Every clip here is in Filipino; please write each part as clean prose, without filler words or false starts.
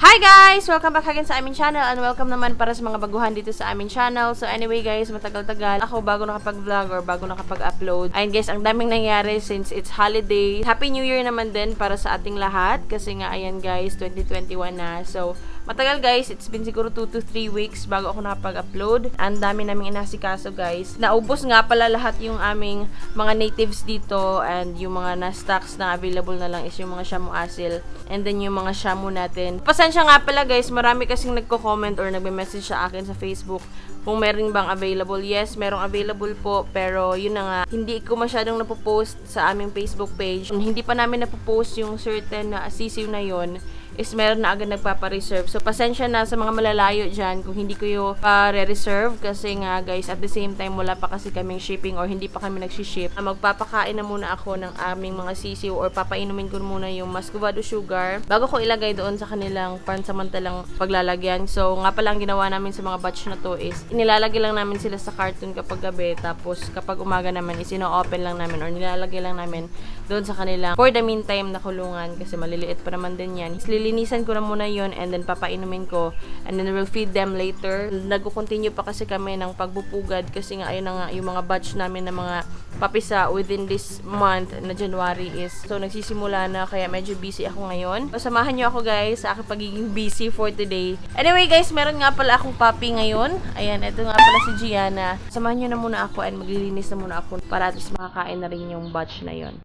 Hi guys! Welcome back again sa aming channel and welcome naman para sa mga baguhan dito sa aming channel. So anyway guys, matagal-tagal ako bago nakapag-vlog or bago nakapag-upload. Ayun guys, ang daming nangyari since it's holiday. Happy New Year naman din para sa ating lahat kasi nga ayan guys, 2021 na. So matagal guys, it's been siguro 2 to 3 weeks bago ako nakapag-upload. Ang dami naming inasikaso guys. Naubos nga pala lahat yung aming mga natives dito and yung mga na-stocks na available na lang is yung mga shamu asil and then yung mga shamu natin. Pasensya nga pala guys, marami kasing nagko-comment or nagme-message sa akin sa Facebook kung meron bang available. Yes, merong available po, pero yun na nga, hindi ko masyadong napopost sa aming Facebook page. Hindi pa namin napopost yung certain na sisiw na yon is meron na agad nagpapa-reserve. So, pasensya na sa mga malalayo dyan kung hindi ko yung pa-reserve kasi nga guys, at the same time, wala pa kasi kaming shipping or hindi pa kami nagsiship. Magpapakain na muna ako ng aming mga sisiw or papainumin ko muna yung muscovado sugar bago ko ilagay doon sa kanilang pansamantalang paglalagyan. So, nga pala ang ginawa namin sa mga batch na to is nilalagay lang namin sila sa carton kapag gabi, tapos kapag umaga naman is ino-open lang namin or nilalagay lang namin doon sa kanilang for the meantime na kulungan kasi maliliit pa naman din yan. Lilinisan ko na muna yun and then papainumin ko and then we'll feed them later. Nagko-continue pa kasi kami ng pagbupugad kasi nga ayun na nga yung mga batch namin na mga papisa within this month na January is so nagsisimula na kaya medyo busy ako ngayon. So, samahan nyo ako guys sa aking pagiging busy for today. Anyway guys, meron nga pala akong puppy ngayon. Ayan, ito nga pala si Gianna. Samahan nyo na muna ako and maglilinis na muna ako para at least makakain na rin yung batch na yon.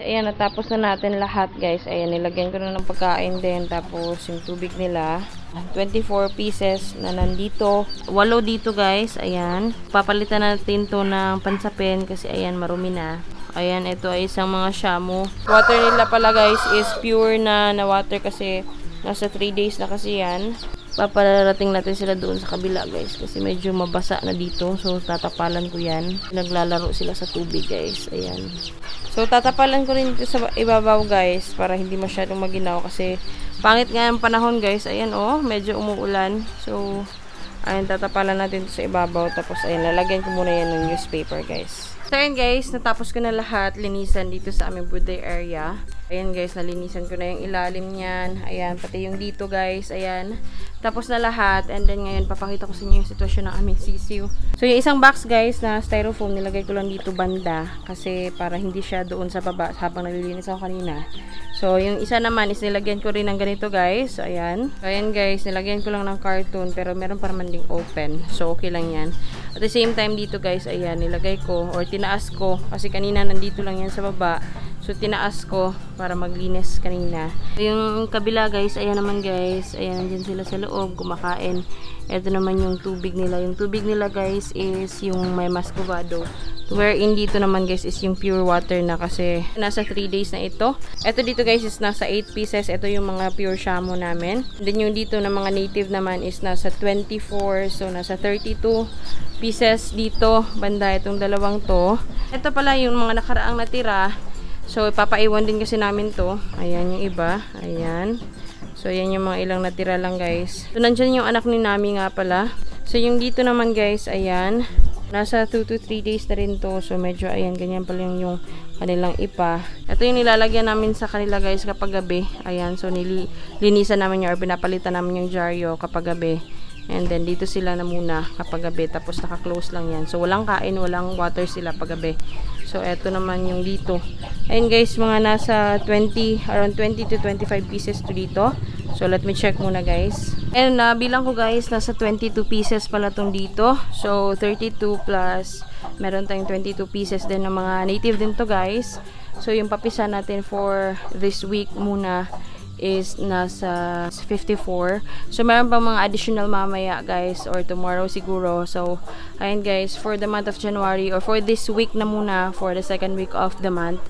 Ayan, natapos na natin lahat guys. Ayan, nilagyan ko na ng pagkain din. Tapos yung tubig nila. 24 pieces na nandito. 8 dito guys. Ayan. Papalitan natin to ng pansapin kasi ayan, marumi na. Ayan, ito ay isang mga shamu. Water nila pala guys is pure na water kasi nasa 3 days na kasi yan. Papalarating natin sila doon sa kabila guys kasi medyo mabasa na dito. So tatapalan ko yan. Naglalaro sila sa tubig guys. Ayan. So tatapalan ko rin ito sa ibabaw guys para hindi masyadong maginaw kasi pangit nga yung panahon guys. Ayan oh, medyo umuulan. So ayan, tatapalan natin ito sa ibabaw. Tapos ayan, lalagyan ko muna yan ng newspaper guys. So ayan guys, natapos ko na lahat linisan dito sa aming birthday area. Ayan guys, nalinisan ko na yung ilalim niyan. Ayan, pati yung dito guys. Ayan. Tapos na lahat. And then ngayon, papakita ko sa inyo yung sitwasyon ng aming sisiw. So yung isang box guys na styrofoam, nilagay ko lang dito banda. Kasi para hindi siya doon sa baba habang nalilinis ako kanina. So yung isa naman is nilagyan ko rin ng ganito guys. So ayan. So ayan guys, nilagyan ko lang ng carton. Pero meron pa naman ding open. So okay lang yan. At the same time dito guys, ayan, nilagay ko or tinaas ko. Kasi kanina nandito lang yan sa baba. So, tinaas ko para maglinis kanina. Yung kabila guys, ayan naman guys. Ayan, nandyan sila sa loob, kumakain. Ito naman yung tubig nila. Yung tubig nila guys is yung may muscovado. Wherein dito naman guys is yung pure water na kasi nasa 3 days na ito. Ito dito guys is nasa 8 pieces. Ito yung mga pure shamo namin. Then yung dito na mga native naman is nasa 24. So, nasa 32 pieces dito. Banda itong dalawang to. Ito pala yung mga nakaraang natira. So, ipapaiwan din kasi namin to. Ayan yung iba. Ayan. So, ayan yung mga ilang natira lang guys. So, nandyan yung anak ni Nami nga pala. So, yung dito naman guys, ayan. Nasa 2 to 3 days na rin to. So, medyo, ayan, ganyan pala yung kanilang ipa. Ito yung nilalagyan namin sa kanila guys kapag gabi. Ayan. So, nilinisan namin yung or pinapalitan namin yung jaryo kapag gabi. And then, dito sila na muna kapag gabi. Tapos, naka-close lang yan. So, walang kain, walang water sila pag gabi. So, eto naman yung dito. Ayun guys, mga nasa around 20 to 25 pieces to dito. So, let me check muna guys. And, bilang ko guys, nasa 22 pieces pala tong dito. So, 32 plus, meron tayong 22 pieces din ng mga native din to guys. So, yung papisa natin for this week muna is nasa 54. So, meron pa mga additional mamaya guys or tomorrow siguro. So, ayun guys, for the month of January or for this week na muna, for the second week of the month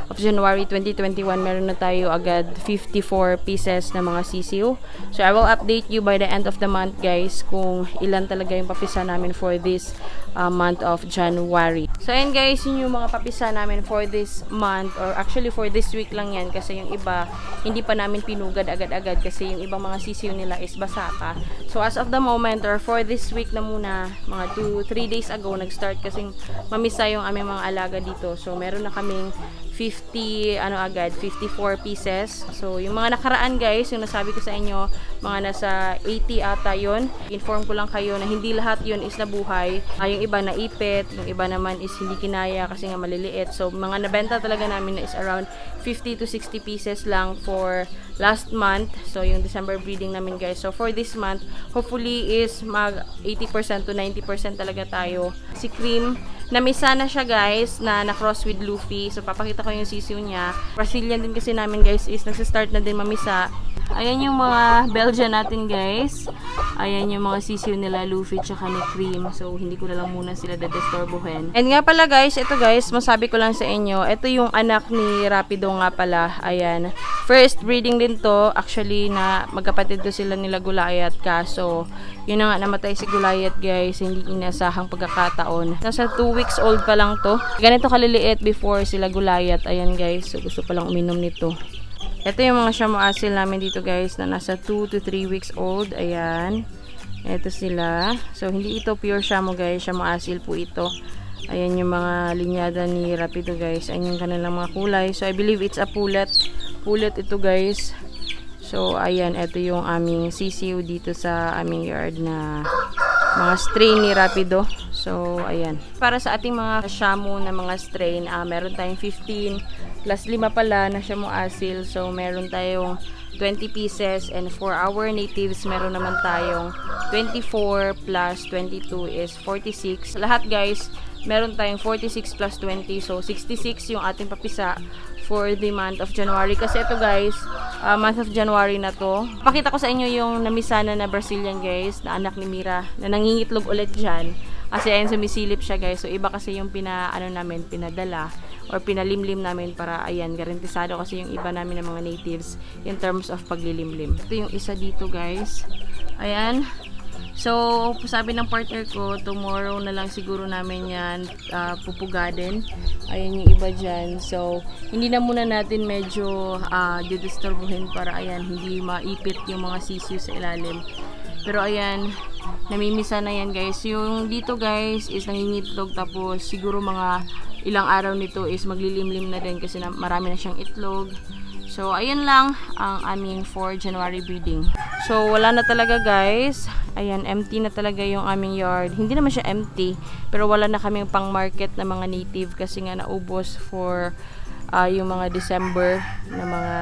of January 2021, meron na tayo agad 54 pieces na mga sisiw. So, I will update you by the end of the month guys kung ilan talaga yung papisa namin for this month of January. So, ayun guys, yun yung mga papisa namin for this month or actually for this week lang yan kasi yung iba hindi pa namin pinugad agad-agad kasi yung ibang mga sisiw nila is basa pa. So, as of the moment or for this week na muna, mga 2-3 days ago, nag-start kasing mamisa yung aming mga alaga dito. So, meron na kaming 54 pieces. So, yung mga nakaraan guys, yung nasabi ko sa inyo, mga nasa 80 ata yun. Inform ko lang kayo na hindi lahat yun is nabuhay. Yung iba naipit, yung iba naman is hindi kinaya kasi nga maliliit. So, mga nabenta talaga namin na is around 50 to 60 pieces lang for last month. So, yung December breeding namin guys. So, for this month, hopefully is mag 80% to 90% talaga tayo. Si Cream, namisa na siya guys, na na-cross with Luffy. So, papakita ko yung sisiw niya. Brazilian din kasi namin guys is nagsistart na din mamisa. Ayan yung mga Belgian natin guys. Ayan yung mga sisiw nila Luffy tsaka ni Cream. So, hindi ko na lang muna sila dadisturbuhin. And nga pala guys, ito guys, masabi ko lang sa inyo, ito yung anak ni Rapido nga pala. Ayan. First breeding din to. Actually, na magkapatid to sila nila Gulayat. Kaso, yun na nga, namatay si Gulayat guys. Hindi inasahang pagkakataon. Nasa 2 weeks old pa lang to. Ganito kaliliit before sila Gulayat. Ayan guys. So, gusto palang uminom nito. Ito yung mga Shamo Asil namin dito guys na nasa 2 to 3 weeks old. Ayan. Ito sila. So, hindi ito pure Shamo guys. Shamo Asil po ito. Ayan yung mga linyada ni Rapido guys. Ayan yung kanilang mga kulay. So, I believe it's a pullet. Pullet ito guys. So, ayan. Ito yung aming sisiw dito sa aming yard na mga strain ni Rapido. So, ayan. Para sa ating mga Shamo na mga strain, meron tayong 15 plus 5 pala na Shamo Asil. So, meron tayong 20 pieces. And for our natives, meron naman tayong 24 plus 22 is 46. Lahat guys, meron tayong 46 plus 20. So, 66 yung ating papisa for the month of January. Kasi ito guys, month of January na to. Pakita ko sa inyo yung namisana na Brazilian guys, na anak ni Mira, na nangingitlog ulit dyan. Kasi ayun, sumisilip siya guys. So, iba kasi yung pinadala or pinalimlim namin para, ayan, garantisado kasi yung iba namin ng mga natives in terms of paglilimlim. Ito yung isa dito guys. Ayan. So, sabi ng partner ko, tomorrow na lang siguro namin yan pupugadin. Ayan yung iba dyan. So, hindi na muna natin medyo didisturbuhin para, ayan, hindi maipit yung mga sisiw sa ilalim. Pero, ayan, namimisa na yan guys. Yung dito guys is nangingitlog, tapos siguro mga ilang araw nito is maglilimlim na rin kasi marami na siyang itlog. So, ayun lang ang aming for January breeding. So, wala na talaga guys. Ayan, empty na talaga yung aming yard. Hindi naman siya empty, pero wala na kaming pang market na mga native kasi nga naubos for yung mga December na mga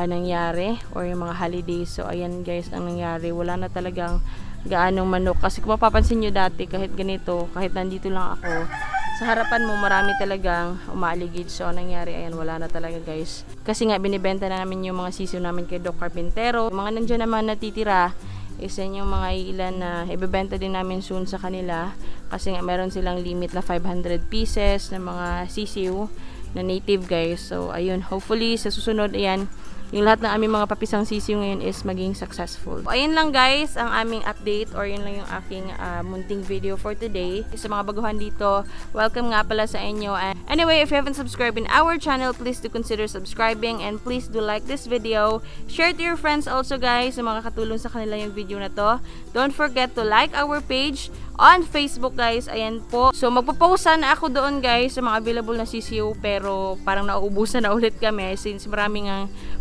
nangyari or yung mga holidays. So, ayan guys ang nangyari. Wala na talagang gaanong manok. Kasi kung mapapansin nyo dati, kahit ganito, kahit nandito lang ako, sa harapan mo marami talagang umaaligid. So, nangyari, ayan, wala na talaga guys. Kasi nga, binibenta na namin yung mga sisiw namin kay Doc Carpintero. Yung mga nandiyan naman natitira, is yung mga ilan na ibebenta din namin soon sa kanila. Kasi nga, meron silang limit na 500 pieces na mga sisiw na native guys. So, ayun, hopefully, sa susunod, ayan, yung lahat ng aming mga papisang sisiw ngayon is maging successful. So, ayun lang guys ang aming update or yun lang yung aking munting video for today. Sa mga baguhan dito, welcome nga pala sa inyo. And anyway, if you haven't subscribed in our channel, please do consider subscribing and please do like this video. Share to your friends also guys, sa mga katulong sa kanila yung video na to. Don't forget to like our page on Facebook guys. Ayan po. So magpo-post sana ako doon guys sa mga available na sisiw, pero parang nauubusan na ulit kami since maraming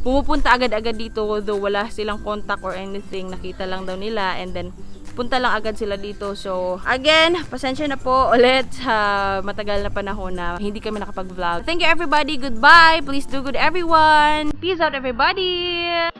pumupunta agad-agad dito, though wala silang contact or anything. Nakita lang daw nila and then punta lang agad sila dito. So again, pasensya na po ulit sa matagal na panahon na hindi kami nakapag-vlog. Thank you everybody. Goodbye. Please do good everyone. Peace out everybody.